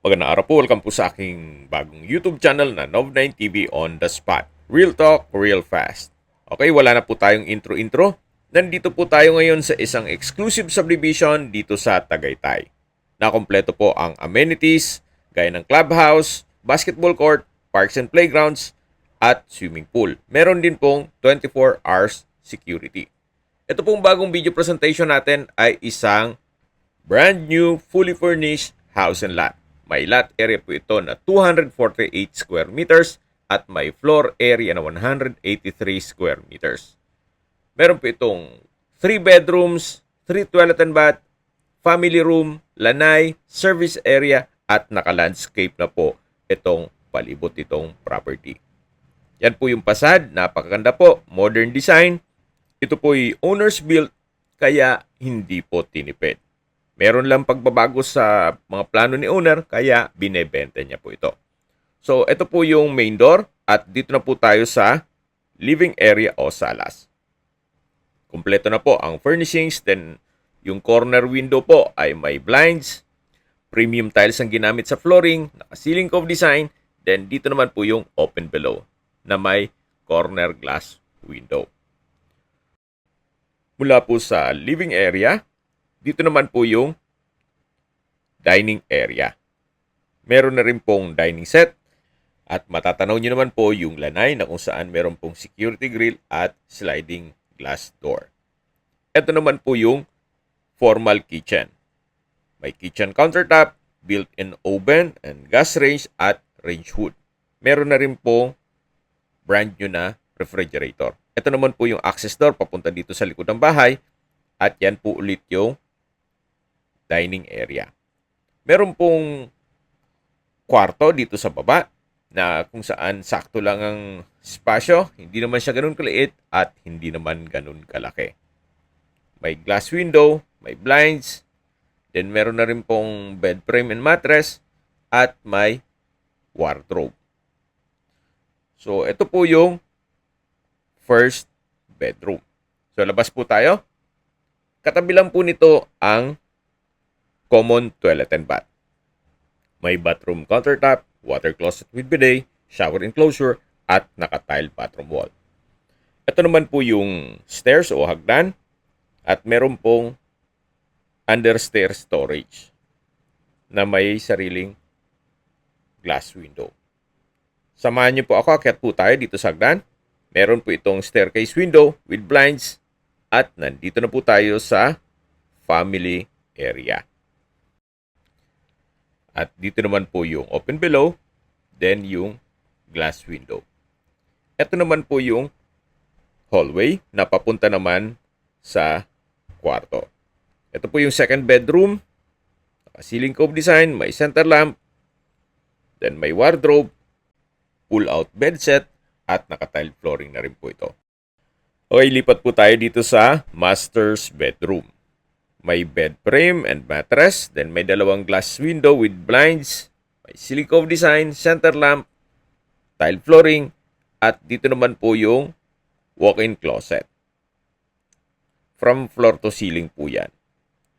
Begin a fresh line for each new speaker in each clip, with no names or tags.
Magandang araw po, welcome po sa aking bagong YouTube channel na Nov9 TV on the Spot. Real talk, real fast. Okay, wala na po tayong intro-intro. Nandito po tayo ngayon sa isang exclusive subdivision dito sa Tagaytay. Nakompleto po ang amenities, gaya ng clubhouse, basketball court, parks and playgrounds, at swimming pool. Meron din pong 24 hours security. Ito pong bagong video presentation natin ay isang brand new, fully furnished house and lot. May lot area po ito na 248 square meters at may floor area na 183 square meters. Meron po itong 3 bedrooms, 3 toilet and bath, family room, lanay, service area at naka-landscape na po itong palibot itong property. Yan po yung pasad, napakaganda po, modern design. Ito po ay owner's built kaya hindi po tinipid. Meron lang pagbabago sa mga plano ni owner, kaya binebenta niya po ito. So, ito po yung main door at dito na po tayo sa living area o salas. Kumpleto na po ang furnishings, then yung corner window po ay may blinds, premium tiles ang ginamit sa flooring, naka-ceiling cove design, then dito naman po yung open below na may corner glass window. Mula po sa living area, dito naman po yung dining area. Meron na rin pong dining set at matatanaw nyo naman po yung lanay na kung saan meron pong security grill at sliding glass door. Ito naman po yung formal kitchen. May kitchen countertop, built-in oven and gas range at range hood. Meron na rin pong brand new na refrigerator. Ito naman po yung access door papunta dito sa likod ng bahay at yan po ulit yung dining area. Meron pong kwarto dito sa baba na kung saan sakto lang ang spasyo. Hindi naman siya ganun kaliit at hindi naman ganun kalaki. May glass window, may blinds, then meron na rin pong bed frame and mattress at may wardrobe. So, ito po yung first bedroom. So, labas po tayo. Katabi lang po nito ang common toilet and bath. May bathroom countertop, water closet with bidet, shower enclosure, at naka-tile bathroom wall. Ito naman po yung stairs o hagdan at meron pong understair storage na may sariling glass window. Samahan niyo po ako, akyat po tayo dito sa hagdan. Meron po itong staircase window with blinds at nandito na po tayo sa family area. At dito naman po yung open below, then yung glass window. Ito naman po yung hallway na papunta naman sa kwarto. Ito po yung second bedroom, ceiling cove design, may center lamp, then may wardrobe, pull-out bed set, at naka-tile flooring na rin po ito. Okay, lipat po tayo dito sa master's bedroom. May bed frame and mattress, then may dalawang glass window with blinds, may ceiling cove design, center lamp, tile flooring, at dito naman po yung walk-in closet. From floor to ceiling po yan,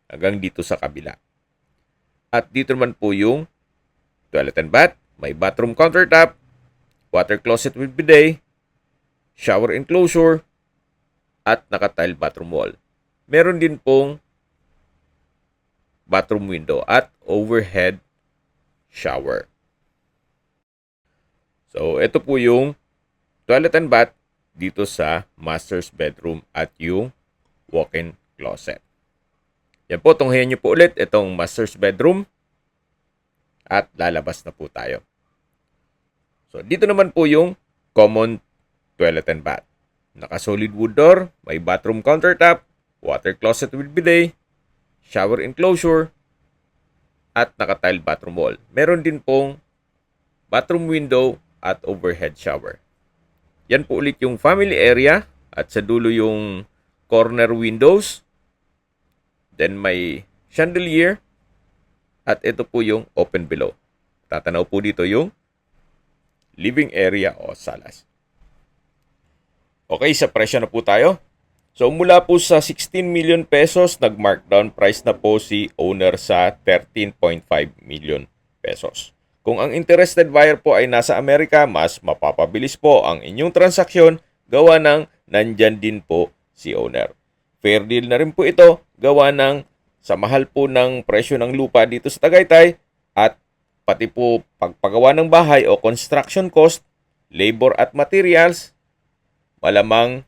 hanggang dito sa kabila. At dito naman po yung toilet and bath, may bathroom countertop, water closet with bidet, shower enclosure, at naka-tile bathroom wall. Meron din pong bathroom window at overhead shower. So, ito po yung toilet and bath dito sa master's bedroom at yung walk-in closet. Yan po, tunghayan nyo po ulit itong master's bedroom at lalabas na po tayo. So, dito naman po yung common toilet and bath. Naka-solid wood door, may bathroom countertop, water closet with bidet, shower enclosure, at naka-tile bathroom wall. Meron din pong bathroom window at overhead shower. Yan po ulit yung family area at sa dulo yung corner windows. Then may chandelier at ito po yung open below. Tatanaw po dito yung living area o salas. Okay, sa presyo na po tayo. So mula po sa 16 million pesos, nag-markdown price na po si owner sa 13.5 million pesos. Kung ang interested buyer po ay nasa Amerika, mas mapapabilis po ang inyong transaksyon gawa ng nandyan din po si owner. Fair deal na rin po ito gawa ng sa mahal po ng presyo ng lupa dito sa Tagaytay at pati po pagpagawa ng bahay o construction cost, labor at materials, malamang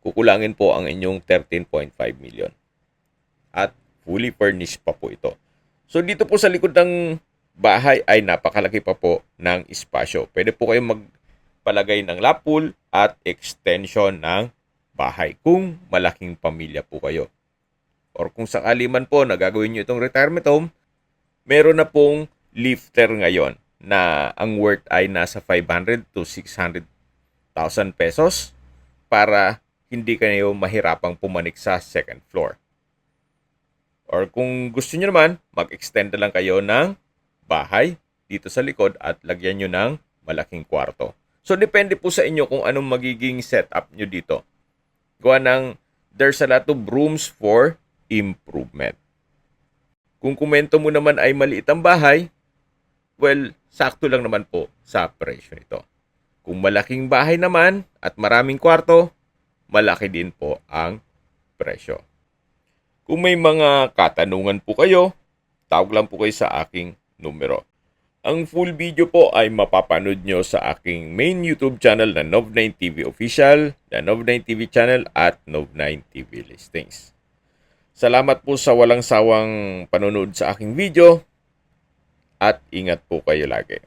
kukulangin po ang inyong 13.5 million. At fully furnished pa po ito. So dito po sa likod ng bahay ay napakalaki pa po ng espasyo. Pwede po kayong magpalagay ng lap pool at extension ng bahay kung malaking pamilya po kayo. Or kung sakali man po na gagawin nyo itong retirement home, meron na pong lifter ngayon na ang worth ay nasa 500 to 600,000 pesos para hindi kayo mahirapang pumanik sa second floor. Or kung gusto nyo naman, mag-extend na lang kayo ng bahay dito sa likod at lagyan nyo ng malaking kwarto. So, depende po sa inyo kung anong magiging setup nyo dito. Gawa ng there's a lot of rooms for improvement. Kung komento mo naman ay maliit ang bahay, well, sakto lang naman po sa presyo nito. Kung malaking bahay naman at maraming kwarto, malaki din po ang presyo. Kung may mga katanungan po kayo, tawag lang po kayo sa aking numero. Ang full video po ay mapapanood nyo sa aking main YouTube channel na Nov9 TV Official, the Nov9 TV channel at Nov9 TV Listings. Salamat po sa walang sawang panonood sa aking video at ingat po kayo lagi.